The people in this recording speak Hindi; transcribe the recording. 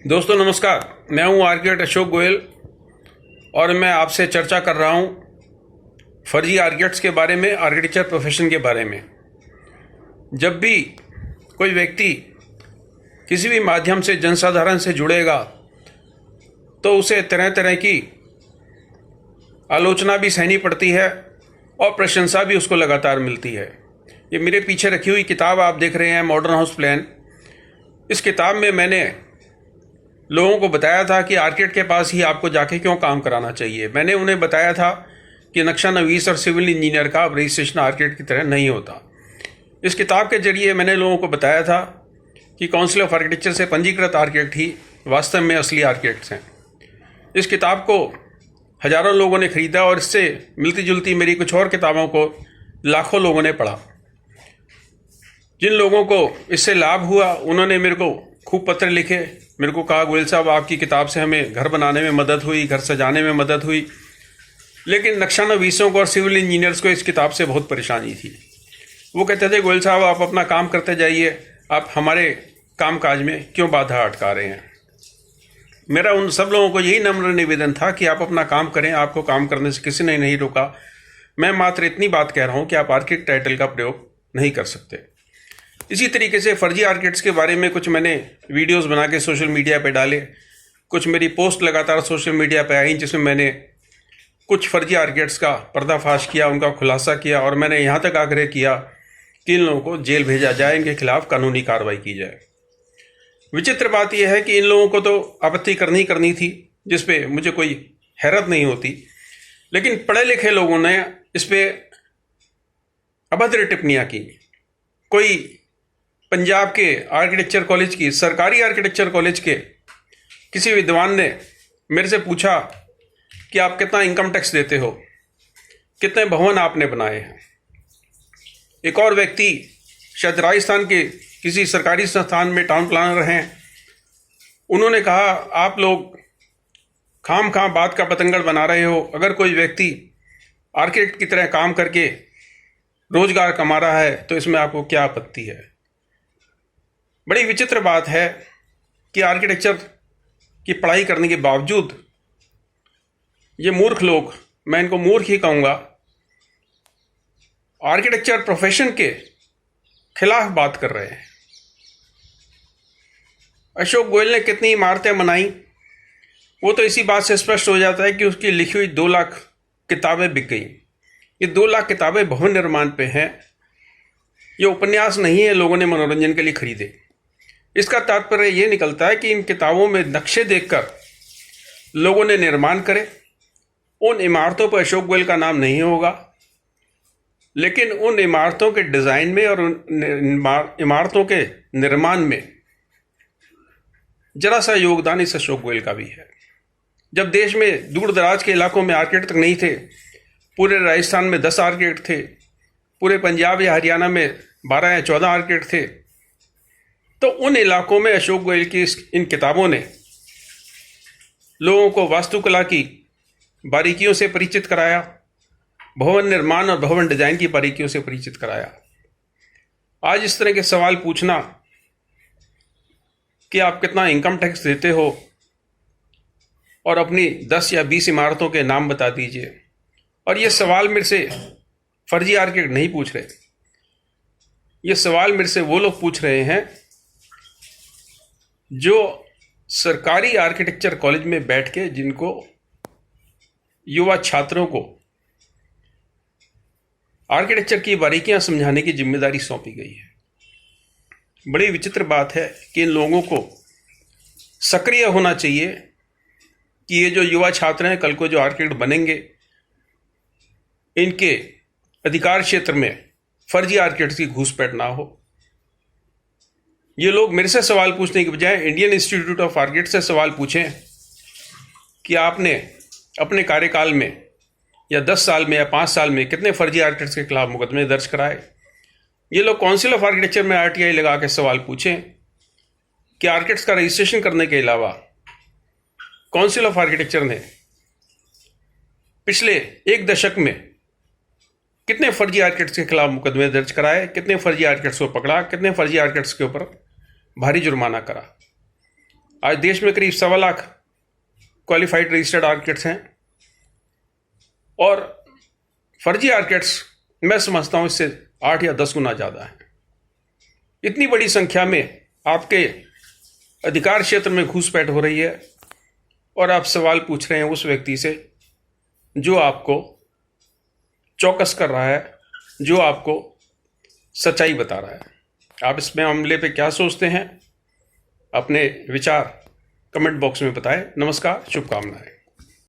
दोस्तों नमस्कार, मैं हूं आर्किटेक्ट अशोक गोयल और मैं आपसे चर्चा कर रहा हूं फर्जी आर्किटेक्ट्स के बारे में, आर्किटेक्चर प्रोफेशन के बारे में। जब भी कोई व्यक्ति किसी भी माध्यम से जनसाधारण से जुड़ेगा तो उसे तरह तरह की आलोचना भी सहनी पड़ती है और प्रशंसा भी उसको लगातार मिलती है। ये मेरे पीछे रखी हुई किताब आप देख रहे हैं, मॉडर्न हाउस प्लान। इस किताब में मैंने लोगों को बताया था कि आर्किटेक्ट के पास ही आपको जाके क्यों काम कराना चाहिए। मैंने उन्हें बताया था कि नक्शा नवीस और सिविल इंजीनियर का रजिस्ट्रेशन आर्किटेक्ट की तरह नहीं होता। इस किताब के जरिए मैंने लोगों को बताया था कि काउंसिल ऑफ आर्किटेक्चर से पंजीकृत आर्किटेक्ट ही वास्तव में असली आर्किटेक्ट्स हैं। इस किताब को हजारों लोगों ने खरीदा और इससे मिलती जुलती मेरी कुछ और किताबों को लाखों लोगों ने पढ़ा। जिन लोगों को इससे लाभ हुआ उन्होंने मेरे को खूब पत्र लिखे, मेरे को कहा गोयल साहब आपकी किताब से हमें घर बनाने में मदद हुई, घर सजाने में मदद हुई। लेकिन नक्शा नवीसों को और सिविल इंजीनियर्स को इस किताब से बहुत परेशानी थी। वो कहते थे गोयल साहब आप अपना काम करते जाइए, आप हमारे काम काज में क्यों बाधा अटका रहे हैं। मेरा उन सब लोगों को यही नम्र निवेदन था कि आप अपना काम करें, आपको काम करने से किसी ने नहीं रोका। मैं मात्र इतनी बात कह रहा हूँ कि आप आर्किटेक्ट टाइटल का प्रयोग नहीं कर सकते। इसी तरीके से फर्जी आर्किटेक्ट्स के बारे में कुछ मैंने वीडियोस बना के सोशल मीडिया पे डाले। कुछ मेरी पोस्ट लगातार सोशल मीडिया पे आई जिसमें मैंने कुछ फर्जी आर्किटेक्ट्स का पर्दाफाश किया, उनका खुलासा किया और मैंने यहाँ तक आग्रह किया कि इन लोगों को जेल भेजा जाए, इनके खिलाफ कानूनी कार्रवाई की जाए। विचित्र बात यह है कि इन लोगों को तो आपत्ति करनी थी, जिसपे मुझे कोई हैरत नहीं होती, लेकिन पढ़े लिखे लोगों ने इस पर अभद्र टिप्पणियाँ की। कोई पंजाब के आर्किटेक्चर कॉलेज की, सरकारी आर्किटेक्चर कॉलेज के किसी विद्वान ने मेरे से पूछा कि आप कितना इनकम टैक्स देते हो, कितने भवन आपने बनाए हैं। एक और व्यक्ति शायद राजस्थान के किसी सरकारी संस्थान में टाउन प्लानर हैं, उन्होंने कहा आप लोग खाम बात का पतंगड़ बना रहे हो। अगर कोई व्यक्ति आर्किटेक्ट की तरह काम करके रोजगार कमा रहा है तो इसमें आपको क्या आपत्ति है। बड़ी विचित्र बात है कि आर्किटेक्चर की पढ़ाई करने के बावजूद ये मूर्ख लोग, मैं इनको मूर्ख ही कहूँगा, आर्किटेक्चर प्रोफेशन के खिलाफ बात कर रहे हैं। अशोक गोयल ने कितनी इमारतें बनाई वो तो इसी बात से स्पष्ट हो जाता है कि उसकी लिखी हुई 2 लाख किताबें बिक गई। ये 2 लाख किताबें भवन निर्माण पे हैं, ये उपन्यास नहीं है लोगों ने मनोरंजन के लिए खरीदे। इसका तात्पर्य यह निकलता है कि इन किताबों में नक्शे देखकर लोगों ने निर्माण करे। उन इमारतों पर अशोक गोयल का नाम नहीं होगा, लेकिन उन इमारतों के डिजाइन में और उन इमारतों के निर्माण में जरा सा योगदान इस अशोक गोयल का भी है। जब देश में दूर दराज के इलाकों में आर्किटेक्ट तक नहीं थे, पूरे राजस्थान में 10 आर्किटेक्ट थे, पूरे पंजाब या हरियाणा में 12 या 14 आर्किटेक्ट थे, तो उन इलाकों में अशोक गोयल की इन किताबों ने लोगों को वास्तुकला की बारीकियों से परिचित कराया, भवन निर्माण और भवन डिजाइन की बारीकियों से परिचित कराया। आज इस तरह के सवाल पूछना कि आप कितना इनकम टैक्स देते हो और अपनी 10 या 20 इमारतों के नाम बता दीजिए, और ये सवाल मेरे से फर्जी आर्किटेक्ट नहीं पूछ रहे, ये सवाल मेरे से वो लोग पूछ रहे हैं जो सरकारी आर्किटेक्चर कॉलेज में बैठ के जिनको युवा छात्रों को आर्किटेक्चर की बारीकियां समझाने की जिम्मेदारी सौंपी गई है। बड़ी विचित्र बात है कि इन लोगों को सक्रिय होना चाहिए कि ये जो युवा छात्र हैं, कल को जो आर्किटेक्ट बनेंगे, इनके अधिकार क्षेत्र में फर्जी आर्किटेक्ट की घुसपैठ ना हो। ये लोग मेरे से सवाल पूछने के बजाय इंडियन इंस्टीट्यूट ऑफ आर्किटेक्ट से सवाल पूछें कि आपने अपने कार्यकाल में या 10 साल में या 5 साल में कितने फर्जी आर्किटेक्ट्स के खिलाफ मुकदमे दर्ज कराए। ये लोग काउंसिल ऑफ आर्किटेक्चर में आरटीआई लगा के सवाल पूछें कि आर्किटेक्ट्स का रजिस्ट्रेशन करने के अलावा काउंसिल ऑफ आर्किटेक्चर ने पिछले 1 दशक में कितने फर्जी आर्किटेक्ट्स के खिलाफ मुकदमे दर्ज कराए, कितने फर्जी आर्किटेक्ट्स को पकड़ा, कितने फर्जी आर्किटेक्ट्स के ऊपर भारी जुर्माना करा। आज देश में करीब 1.25 लाख क्वालिफाइड रजिस्टर्ड आर्किटेक्ट्स हैं और फर्जी आर्किटेक्ट्स मैं समझता हूँ इससे 8 या 10 गुना ज़्यादा है। इतनी बड़ी संख्या में आपके अधिकार क्षेत्र में घुसपैठ हो रही है और आप सवाल पूछ रहे हैं उस व्यक्ति से जो आपको चौकस कर रहा है, जो आपको सच्चाई बता रहा है। आप इस मामले पे क्या सोचते हैं? अपने विचार कमेंट बॉक्स में बताएं। नमस्कार, शुभकामनाएं।